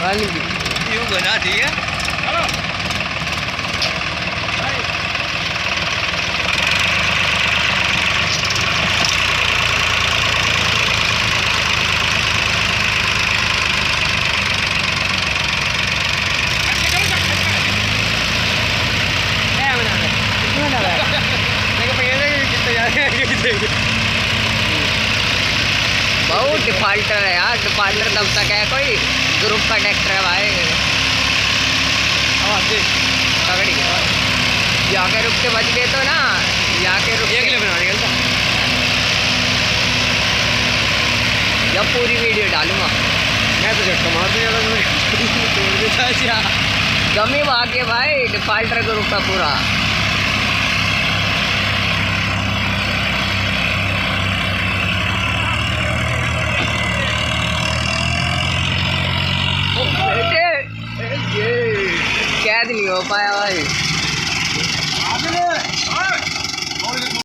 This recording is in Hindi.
यूं बना दी है। बहुत डिफॉल्टर है यार, डिफॉल्टर तब तक है कोई ग्रुप का ट्रैक्टर है भाई। तगड़ी है, जाके रुक के बच गए तो ना, जाके रुक के जब पूरी वीडियो डालूंगा मैं तो झटका मार दूंगा। गमी वाके भाई, डिफॉल्टर ग्रुप का पूरा। कैद नहीं हो पाया भाई।